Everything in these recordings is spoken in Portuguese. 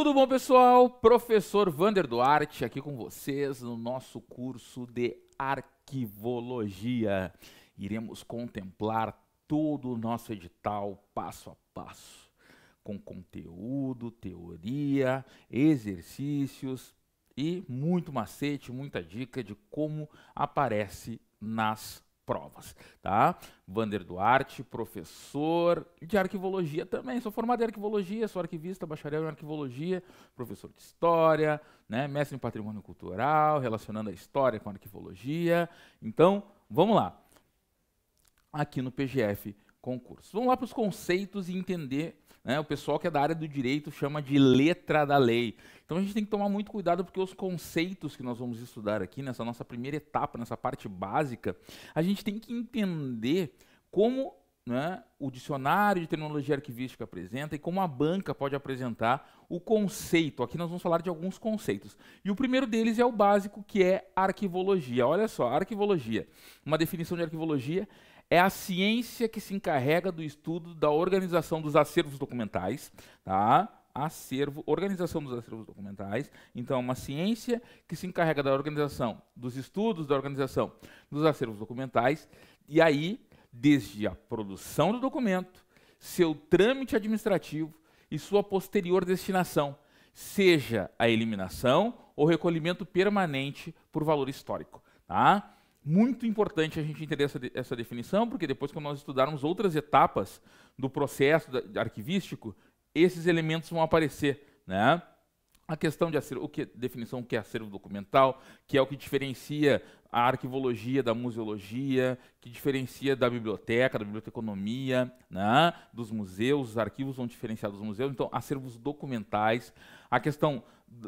Tudo bom, pessoal? Professor Vander Duarte aqui com vocês no nosso curso de Arquivologia. Iremos contemplar todo o nosso edital passo a passo, com conteúdo, teoria, exercícios e muito macete, muita dica de como aparece nas provas, tá? Vander Duarte, professor de arquivologia também, sou formado em arquivologia, sou arquivista, bacharel em arquivologia, professor de história, né, mestre em patrimônio cultural, relacionando a história com a arquivologia. Então, vamos lá. Aqui no PGF Concurso. Vamos lá para os conceitos e entender, né, o pessoal que é da área do direito chama de letra da lei. Então a gente tem que tomar muito cuidado porque os conceitos que nós vamos estudar aqui nessa nossa primeira etapa, nessa parte básica, a gente tem que entender como, né, o dicionário de terminologia arquivística apresenta e como a banca pode apresentar o conceito. Aqui nós vamos falar de alguns conceitos. E o primeiro deles é o básico, que é arquivologia. Olha só, arquivologia. Uma definição de arquivologia é a ciência que se encarrega do estudo da organização dos acervos documentais, tá? Organização dos acervos documentais. Então, é uma ciência que se encarrega da organização, dos estudos da organização dos acervos documentais, e aí, desde a produção do documento, seu trâmite administrativo e sua posterior destinação, seja a eliminação ou recolhimento permanente por valor histórico, tá? Muito importante a gente entender essa definição, porque depois, quando nós estudarmos outras etapas do processo arquivístico, esses elementos vão aparecer, né? A questão de acervo, definição que é acervo documental, que é o que diferencia a arquivologia da museologia, que diferencia da biblioteca, da biblioteconomia, né? Dos museus, os arquivos vão diferenciar dos museus. Então, acervos documentais, a questão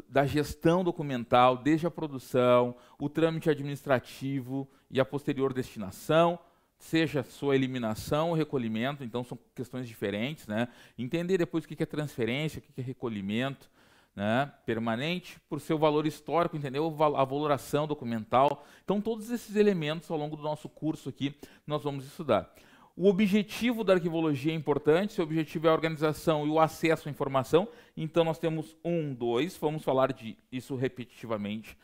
da gestão documental, desde a produção, o trâmite administrativo e a posterior destinação, seja sua eliminação ou recolhimento, então são questões diferentes, né? Entender depois o que é transferência, o que é recolhimento, né, permanente, por seu valor histórico, entendeu? A valoração documental. Então, todos esses elementos, ao longo do nosso curso aqui, nós vamos estudar. O objetivo da arquivologia é importante, seu objetivo é a organização e o acesso à informação. Então, nós temos 1, 2, vamos falar disso repetitivamente.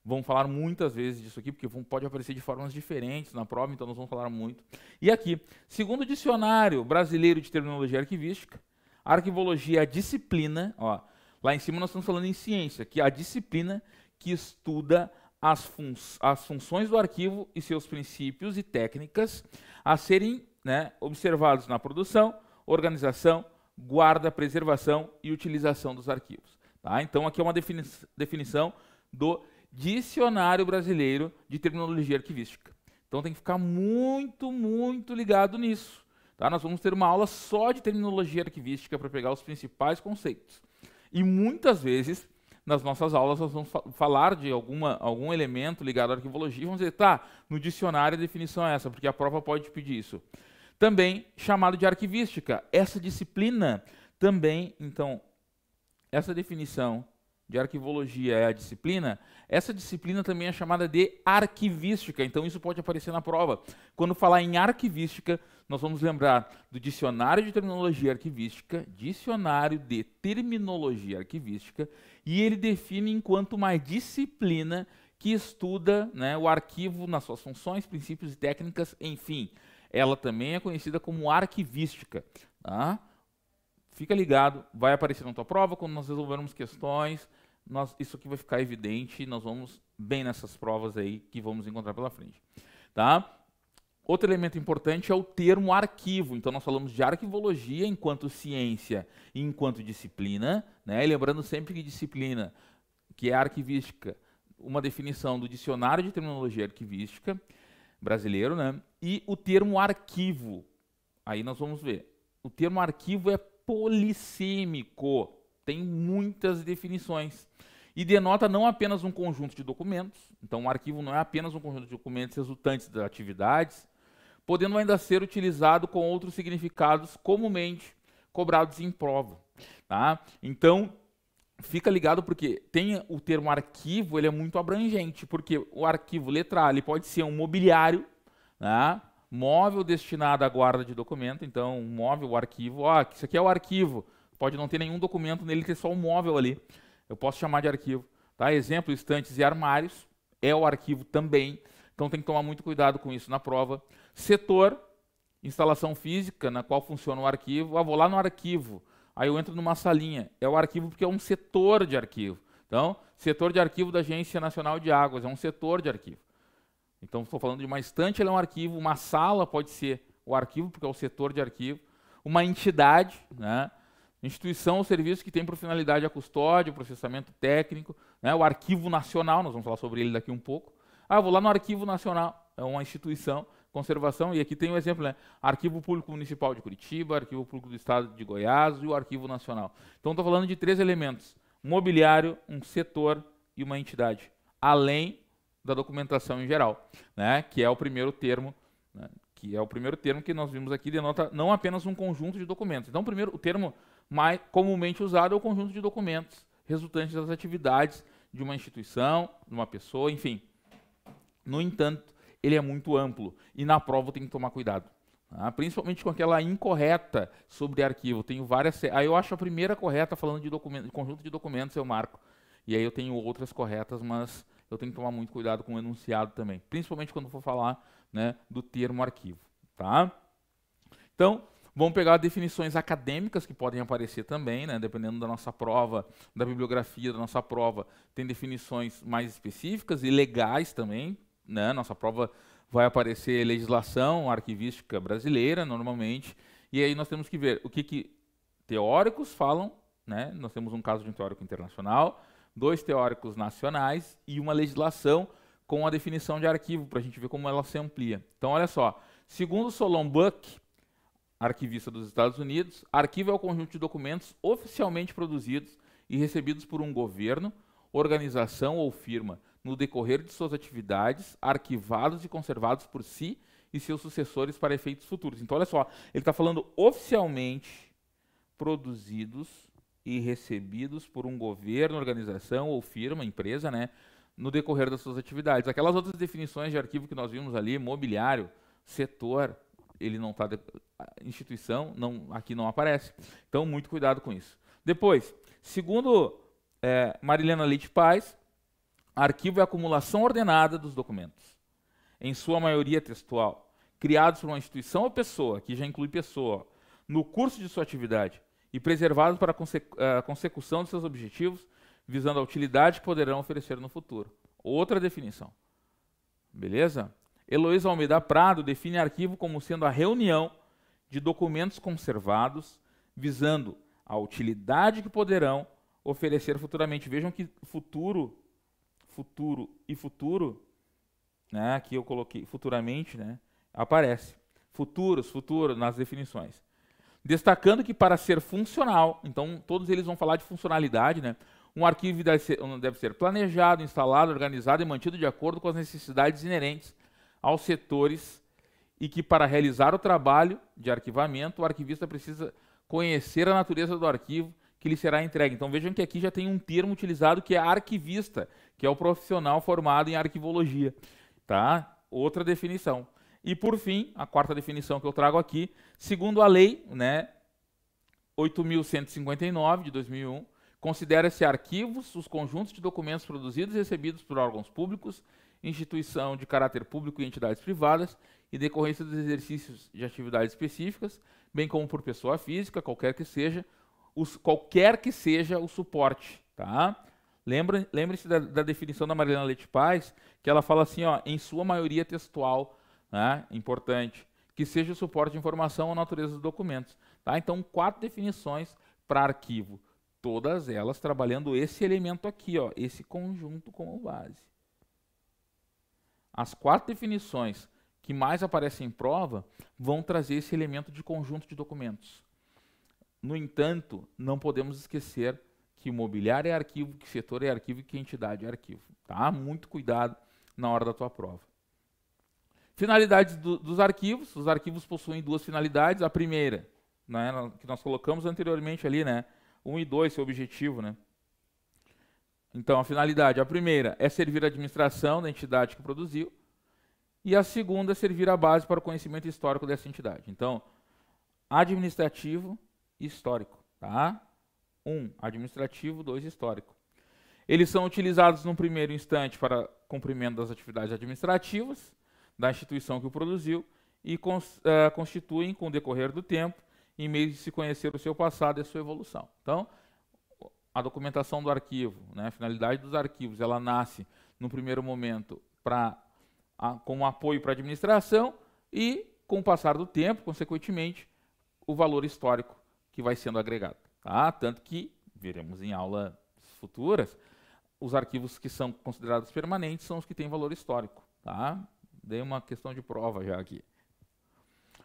Vamos falar muitas vezes disso aqui, porque pode aparecer de formas diferentes na prova, então nós vamos falar muito. E aqui, segundo o Dicionário Brasileiro de Terminologia Arquivística, a arquivologia é a disciplina, ó, lá em cima nós estamos falando em ciência, que é a disciplina que estuda as funções do arquivo e seus princípios e técnicas a serem, né, observados na produção, organização, guarda, preservação e utilização dos arquivos. Tá? Então, aqui é uma definição do Dicionário Brasileiro de Terminologia Arquivística. Então, tem que ficar muito, muito ligado nisso. Tá? Nós vamos ter uma aula só de terminologia arquivística para pegar os principais conceitos. E muitas vezes, nas nossas aulas, nós vamos falar de algum elemento ligado à arquivologia e vamos dizer, tá, no dicionário a definição é essa, porque a prova pode pedir isso. Também chamado de arquivística. Essa disciplina também, então, essa definição de arquivologia é a disciplina, essa disciplina também é chamada de arquivística, então isso pode aparecer na prova. Quando falar em arquivística, nós vamos lembrar do Dicionário de Terminologia Arquivística, Dicionário de Terminologia Arquivística, e ele define enquanto uma disciplina que estuda, né, o arquivo nas suas funções, princípios e técnicas, enfim. Ela também é conhecida como arquivística, tá? Fica ligado, vai aparecer na tua prova, quando nós resolvermos questões, isso aqui vai ficar evidente e nós vamos bem nessas provas aí que vamos encontrar pela frente. Tá? Outro elemento importante é o termo arquivo. Então, nós falamos de arquivologia enquanto ciência e enquanto disciplina, né? E lembrando sempre que disciplina, que é arquivística, uma definição do Dicionário de Terminologia Arquivística brasileiro, né? E o termo arquivo. Aí nós vamos ver. O termo arquivo é polissêmico, tem muitas definições e denota não apenas um conjunto de documentos, então um arquivo não é apenas um conjunto de documentos resultantes das atividades, podendo ainda ser utilizado com outros significados comumente cobrados em prova. Tá? Então, fica ligado porque tem o termo arquivo, ele é muito abrangente, porque o arquivo, letra A, ele pode ser um mobiliário, né? Móvel destinado à guarda de documento, então um móvel, o arquivo, ó, isso aqui é o arquivo, pode não ter nenhum documento nele, ter só um móvel ali. Eu posso chamar de arquivo. Tá? Exemplo, estantes e armários é o arquivo também. Então tem que tomar muito cuidado com isso na prova. Setor, instalação física na qual funciona o arquivo. Vou lá no arquivo, aí eu entro numa salinha. É o arquivo porque é um setor de arquivo. Então, setor de arquivo da Agência Nacional de Águas, é um setor de arquivo. Então, estou falando de uma estante, ela é um arquivo. Uma sala pode ser o arquivo, porque é o setor de arquivo. Uma entidade, né? Instituição ou serviço que tem por finalidade a custódia, o processamento técnico, né? O Arquivo Nacional, nós vamos falar sobre ele daqui um pouco. Vou lá no Arquivo Nacional, é uma instituição, conservação, e aqui tem um exemplo, né? Arquivo Público Municipal de Curitiba, Arquivo Público do Estado de Goiás e o Arquivo Nacional. Então, estou falando de 3 elementos: mobiliário, um setor e uma entidade, além da documentação em geral, né? Que é o primeiro termo, né? Que é o primeiro termo que nós vimos aqui, denota não apenas um conjunto de documentos. Então, primeiro, o termo mais comumente usado é o conjunto de documentos resultantes das atividades de uma instituição, de uma pessoa, enfim. No entanto, ele é muito amplo e na prova tem que tomar cuidado, tá? Principalmente com aquela incorreta sobre arquivo. Tenho várias. Aí eu acho a primeira correta falando de conjunto de documentos, eu marco. E aí eu tenho outras corretas, mas eu tenho que tomar muito cuidado com o enunciado também, principalmente quando for falar, né, do termo arquivo, tá? Então, vamos pegar definições acadêmicas que podem aparecer também, né, dependendo da nossa prova, da bibliografia da nossa prova, tem definições mais específicas e legais também, né? Nossa prova vai aparecer legislação arquivística brasileira, normalmente, e aí nós temos que ver o que teóricos falam, né? Nós temos um caso de um teórico internacional, 2 teóricos nacionais e uma legislação com a definição de arquivo, para a gente ver como ela se amplia. Então, olha só, segundo Solon Buck, arquivista dos Estados Unidos, arquivo é o conjunto de documentos oficialmente produzidos e recebidos por um governo, organização ou firma, no decorrer de suas atividades, arquivados e conservados por si e seus sucessores para efeitos futuros. Então, olha só, ele está falando oficialmente produzidos e recebidos por um governo, organização ou firma, empresa, né, no decorrer das suas atividades. Aquelas outras definições de arquivo que nós vimos ali, mobiliário, setor, ele não está, instituição, não, aqui não aparece. Então, muito cuidado com isso. Depois, segundo Marilena Leite Paz, arquivo é a acumulação ordenada dos documentos, em sua maioria textual, criados por uma instituição ou pessoa, que já inclui pessoa, no curso de sua atividade, e preservados para a consecução de seus objetivos, visando a utilidade que poderão oferecer no futuro. Outra definição. Beleza? Heloísa Almeida Prado define arquivo como sendo a reunião de documentos conservados, visando a utilidade que poderão oferecer futuramente. Vejam que futuro, né, aqui eu coloquei futuramente, né, aparece. Futuro nas definições. Destacando que para ser funcional, então todos eles vão falar de funcionalidade, né? Um arquivo deve ser planejado, instalado, organizado e mantido de acordo com as necessidades inerentes aos setores e que para realizar o trabalho de arquivamento, o arquivista precisa conhecer a natureza do arquivo que lhe será entregue. Então vejam que aqui já tem um termo utilizado que é arquivista, que é o profissional formado em arquivologia, tá? Outra definição. E por fim, a quarta definição que eu trago aqui, segundo a lei, né, 8.159 de 2001, considera-se arquivos os conjuntos de documentos produzidos e recebidos por órgãos públicos, instituição de caráter público e entidades privadas, e decorrência dos exercícios de atividades específicas, bem como por pessoa física, qualquer que seja o suporte, tá? Lembre-se da definição da Marilena Leite Paz, que ela fala assim, ó, em sua maioria textual, né? Importante, que seja o suporte de informação ou natureza dos documentos, tá? Então, 4 definições para arquivo, todas elas trabalhando esse elemento aqui, ó, esse conjunto como base. As 4 definições que mais aparecem em prova vão trazer esse elemento de conjunto de documentos. No entanto, não podemos esquecer que mobiliário é arquivo, que setor é arquivo e que entidade é arquivo, tá? Muito cuidado na hora da tua prova. Finalidades dos arquivos. Os arquivos possuem 2 finalidades. A primeira, né, que nós colocamos anteriormente ali, né, 1 e 2, seu objetivo, né? Então, a finalidade, a primeira é servir a administração da entidade que produziu, e a segunda é servir a base para o conhecimento histórico dessa entidade. Então, administrativo e histórico, tá? 1, administrativo, 2, histórico. Eles são utilizados num primeiro instante para cumprimento das atividades administrativas da instituição que o produziu e constituem, com o decorrer do tempo, em meio de se conhecer o seu passado e a sua evolução. Então, a documentação do arquivo, né, a finalidade dos arquivos, ela nasce, no primeiro momento, como apoio para a administração e, com o passar do tempo, consequentemente, o valor histórico que vai sendo agregado. Tá? Tanto que, veremos em aulas futuras, os arquivos que são considerados permanentes são os que têm valor histórico. Tá? Dei uma questão de prova já aqui.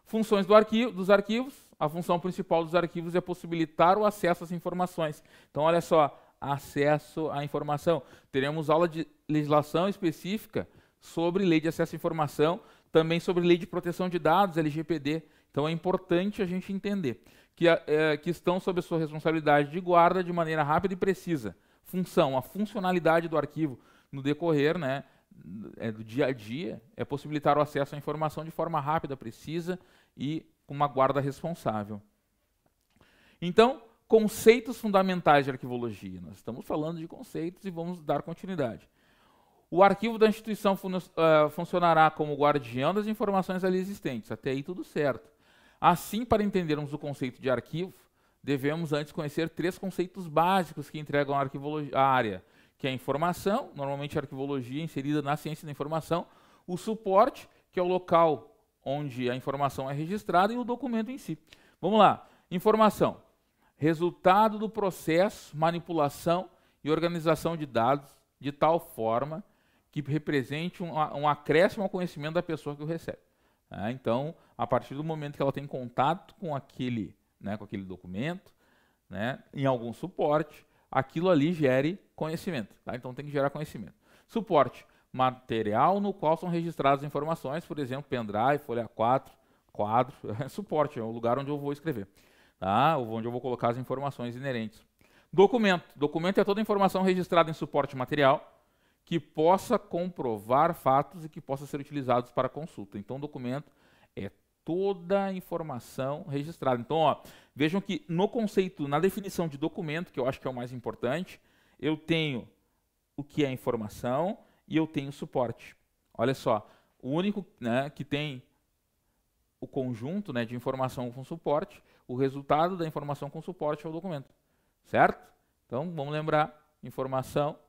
Funções dos arquivos. A função principal dos arquivos é possibilitar o acesso às informações. Então, olha só, acesso à informação. Teremos aula de legislação específica sobre lei de acesso à informação, também sobre lei de proteção de dados, LGPD. Então, é importante a gente entender que estão sob a sua responsabilidade de guarda de maneira rápida e precisa. Função, a funcionalidade do arquivo no decorrer, né, do dia a dia, é possibilitar o acesso à informação de forma rápida, precisa e com uma guarda responsável. Então, conceitos fundamentais de arquivologia. Nós estamos falando de conceitos e vamos dar continuidade. O arquivo da instituição funcionará como guardião das informações ali existentes. Até aí tudo certo. Assim, para entendermos o conceito de arquivo, devemos antes conhecer 3 conceitos básicos que entregam a área, que é a informação, normalmente a arquivologia inserida na ciência da informação, o suporte, que é o local onde a informação é registrada, e o documento em si. Vamos lá. Informação. Resultado do processo, manipulação e organização de dados de tal forma que represente um acréscimo ao conhecimento da pessoa que o recebe. Então, a partir do momento que ela tem contato com aquele documento, né, em algum suporte, aquilo ali gere conhecimento. Tá? Então, tem que gerar conhecimento. Suporte. Material no qual são registradas informações, por exemplo, pendrive, folha 4, quadro, suporte, é o lugar onde eu vou escrever, tá? Onde eu vou colocar as informações inerentes. Documento. Documento é toda informação registrada em suporte material que possa comprovar fatos e que possa ser utilizados para consulta. Então, documento é toda a informação registrada. Então, ó, vejam que no conceito, na definição de documento, que eu acho que é o mais importante, eu tenho o que é informação e eu tenho suporte. Olha só, o único, né, que tem o conjunto, né, de informação com suporte, o resultado da informação com suporte é o documento. Certo? Então, vamos lembrar, informação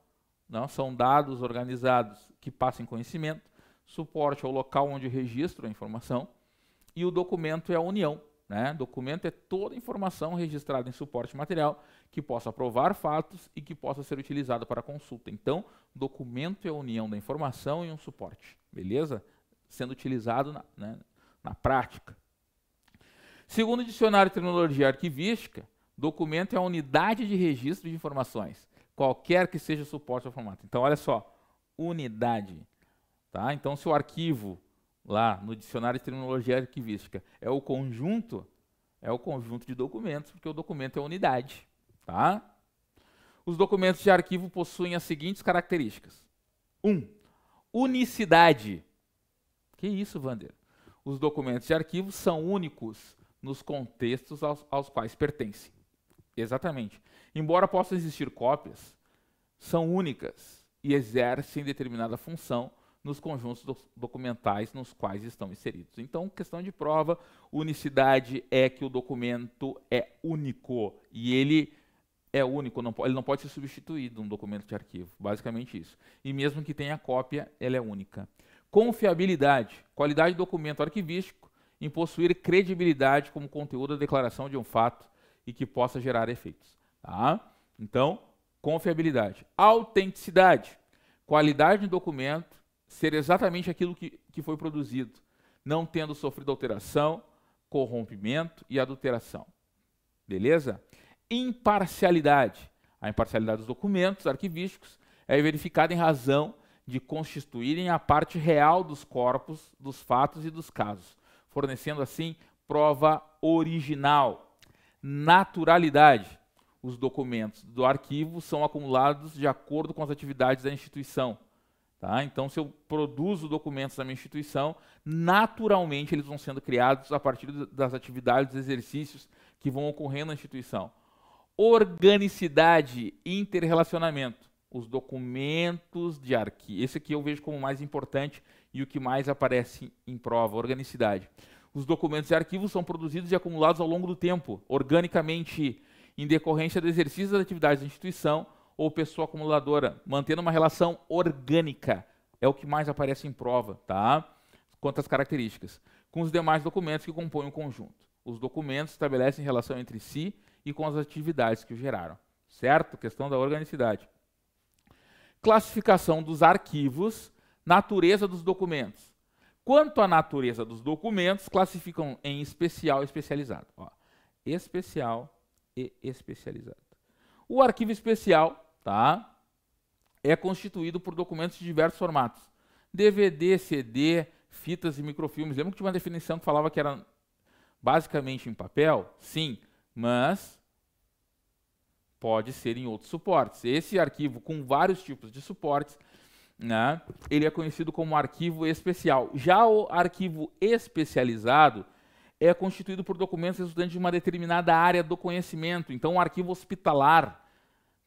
não, são dados organizados que passem conhecimento, suporte é o local onde registro a informação, e o documento é a união. Né? Documento é toda informação registrada em suporte material que possa provar fatos e que possa ser utilizado para consulta. Então, documento é a união da informação e um suporte, beleza? Sendo utilizado na prática. Segundo o dicionário de terminologia arquivística, documento é a unidade de registro de informações, qualquer que seja o suporte ao formato. Então, olha só, unidade. Tá? Então, se o arquivo lá no dicionário de terminologia arquivística é o conjunto de documentos, porque o documento é unidade. Tá? Os documentos de arquivo possuem as seguintes características. 1. Unicidade. Que isso, Wander? Os documentos de arquivo são únicos nos contextos aos quais pertencem. Exatamente. Embora possam existir cópias, são únicas e exercem determinada função nos conjuntos documentais nos quais estão inseridos. Então, questão de prova, unicidade é que o documento é único e ele é único, ele não pode ser substituído num documento de arquivo, basicamente isso. E mesmo que tenha cópia, ela é única. Confiabilidade, qualidade do documento arquivístico em possuir credibilidade como conteúdo da declaração de um fato e que possa gerar efeitos. Tá? Então, confiabilidade. Autenticidade, qualidade do documento ser exatamente aquilo que foi produzido, não tendo sofrido alteração, corrompimento e adulteração. Beleza? Imparcialidade. A imparcialidade dos documentos arquivísticos é verificada em razão de constituírem a parte real dos corpos, dos fatos e dos casos, fornecendo assim prova original. Naturalidade. Os documentos do arquivo são acumulados de acordo com as atividades da instituição. Tá? Então, se eu produzo documentos da minha instituição, naturalmente eles vão sendo criados a partir das atividades, dos exercícios que vão ocorrendo na instituição. Organicidade e interrelacionamento. Os documentos de arquivo. Esse aqui eu vejo como mais importante e o que mais aparece em prova, organicidade. Os documentos de arquivo são produzidos e acumulados ao longo do tempo, organicamente, em decorrência do exercício das atividades da instituição ou pessoa acumuladora, mantendo uma relação orgânica. É o que mais aparece em prova, tá? Quanto às características. Com os demais documentos que compõem o conjunto. Os documentos estabelecem relação entre si e com as atividades que o geraram. Certo? Questão da organicidade. Classificação dos arquivos, natureza dos documentos. Quanto à natureza dos documentos, classificam em especial e especializado. Ó, especial e especializado. O arquivo especial, tá, é constituído por documentos de diversos formatos. DVD, CD, fitas e microfilmes. Lembra que tinha uma definição que falava que era basicamente em papel? Sim, mas pode ser em outros suportes. Esse arquivo com vários tipos de suportes, né, ele é conhecido como arquivo especial. Já o arquivo especializado é constituído por documentos resultantes de uma determinada área do conhecimento. Então, um arquivo hospitalar,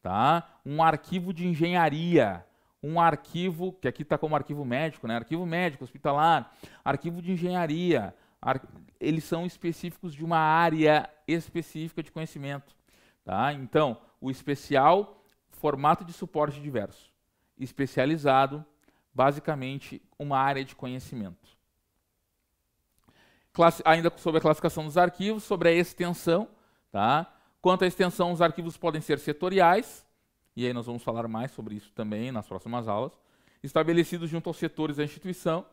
tá? Um arquivo de engenharia, um arquivo, que aqui está como arquivo médico, né? Arquivo médico, hospitalar, arquivo de engenharia, eles são específicos de uma área específica de conhecimento. Tá? Então, o especial, formato de suporte diverso. Especializado, basicamente, uma área de conhecimento. Ainda sobre a classificação dos arquivos, sobre a extensão. Tá? Quanto à extensão, os arquivos podem ser setoriais, e aí nós vamos falar mais sobre isso também nas próximas aulas, estabelecidos junto aos setores da instituição,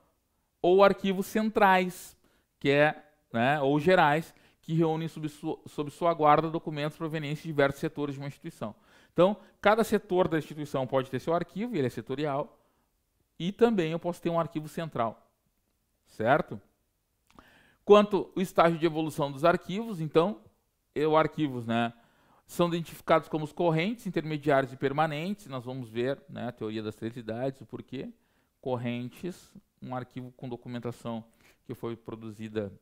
ou arquivos centrais, que é, né, ou gerais, que reúnem sob sua guarda documentos provenientes de diversos setores de uma instituição. Então, cada setor da instituição pode ter seu arquivo, e ele é setorial, e também eu posso ter um arquivo central, certo? Quanto ao estágio de evolução dos arquivos, então, arquivos, né, são identificados como os correntes, intermediários e permanentes. Nós vamos ver, né, a teoria das três idades, o porquê. Correntes, um arquivo com documentação que foi produzida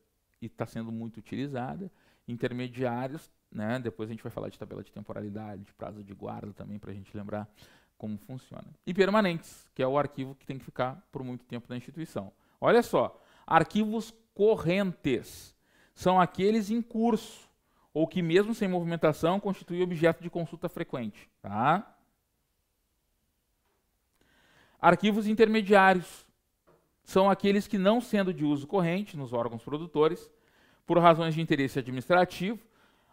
e está sendo muito utilizada. Intermediários, né, depois a gente vai falar de tabela de temporalidade, de prazo de guarda também, para a gente lembrar como funciona. E permanentes, que é o arquivo que tem que ficar por muito tempo na instituição. Olha só, arquivos correntes são aqueles em curso, ou que mesmo sem movimentação constituem objeto de consulta frequente. Tá? Arquivos intermediários são aqueles que, não sendo de uso corrente nos órgãos produtores, por razões de interesse administrativo,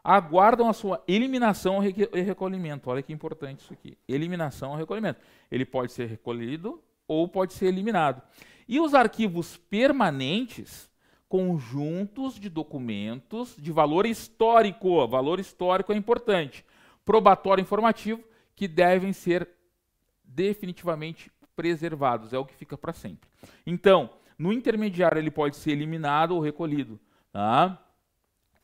aguardam a sua eliminação e recolhimento. Olha que importante isso aqui. Eliminação ou recolhimento. Ele pode ser recolhido ou pode ser eliminado. E os arquivos permanentes, conjuntos de documentos de valor histórico. Valor histórico é importante. Probatório informativo, que devem ser definitivamente preservados. É o que fica para sempre. Então, no intermediário ele pode ser eliminado ou recolhido. Tá?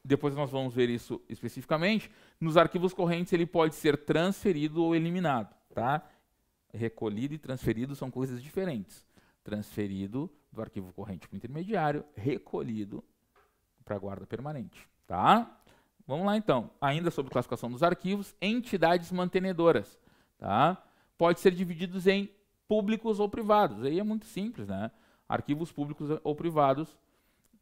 Depois nós vamos ver isso especificamente. Nos arquivos correntes ele pode ser transferido ou eliminado. Tá? Recolhido e transferido são coisas diferentes. Transferido do arquivo corrente para o intermediário, recolhido para a guarda permanente. Tá? Vamos lá então. Ainda sobre classificação dos arquivos, entidades mantenedoras. Tá? Pode ser divididos em públicos ou privados. Aí é muito simples, né? Arquivos públicos ou privados,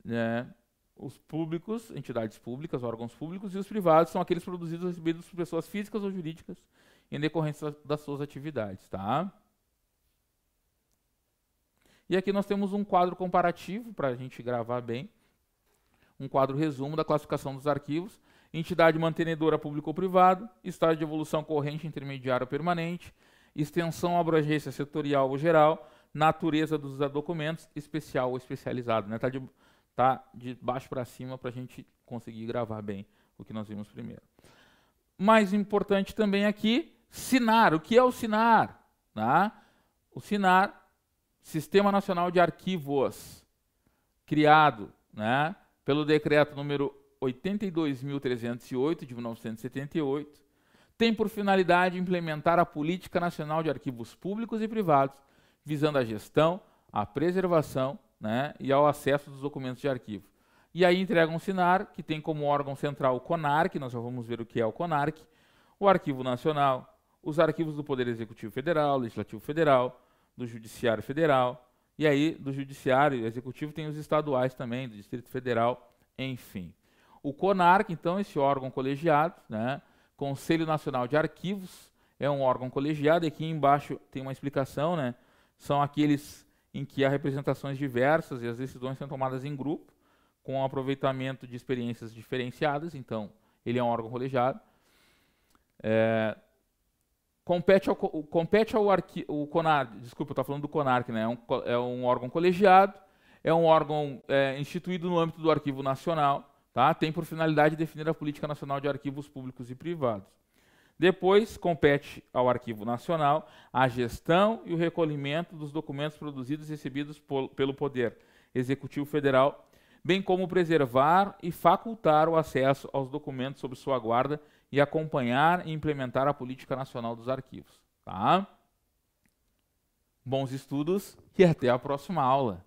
né? Os públicos, entidades públicas, órgãos públicos, e os privados são aqueles produzidos ou recebidos por pessoas físicas ou jurídicas em decorrência das suas atividades. Tá? E aqui nós temos um quadro comparativo para a gente gravar bem. Um quadro resumo da classificação dos arquivos. Entidade mantenedora público ou privado, estágio de evolução corrente, intermediário ou permanente, extensão, abrangência setorial ou geral, natureza dos documentos, especial ou especializado. Né? Tá de baixo para cima para a gente conseguir gravar bem o que nós vimos primeiro. Mais importante também aqui, SINAR. O que é o SINAR? Tá? O SINAR, Sistema Nacional de Arquivos, criado, né, pelo decreto número 82.308 de 1978, tem por finalidade implementar a Política Nacional de Arquivos Públicos e Privados, visando a gestão, a preservação, né, e ao acesso dos documentos de arquivo. E aí entrega um SINAR, que tem como órgão central o CONARC, nós já vamos ver o que é o CONARC, o Arquivo Nacional, os arquivos do Poder Executivo Federal, Legislativo Federal, do Judiciário Federal, e aí do Judiciário Executivo tem os estaduais também, do Distrito Federal, enfim. O CONARC, então, esse órgão colegiado, né, Conselho Nacional de Arquivos, é um órgão colegiado, e aqui embaixo tem uma explicação, né, são aqueles em que há representações diversas e as decisões são tomadas em grupo, com aproveitamento de experiências diferenciadas, então ele é um órgão colegiado. Compete ao o CONARC, desculpa, eu estou falando do CONARC, né? É um órgão colegiado, é um órgão instituído no âmbito do Arquivo Nacional, tá? Tem por finalidade definir a política nacional de arquivos públicos e privados. Depois, compete ao Arquivo Nacional a gestão e o recolhimento dos documentos produzidos e recebidos pelo Poder Executivo Federal, bem como preservar e facultar o acesso aos documentos sob sua guarda e acompanhar e implementar a Política Nacional dos Arquivos. Tá? Bons estudos e até a próxima aula.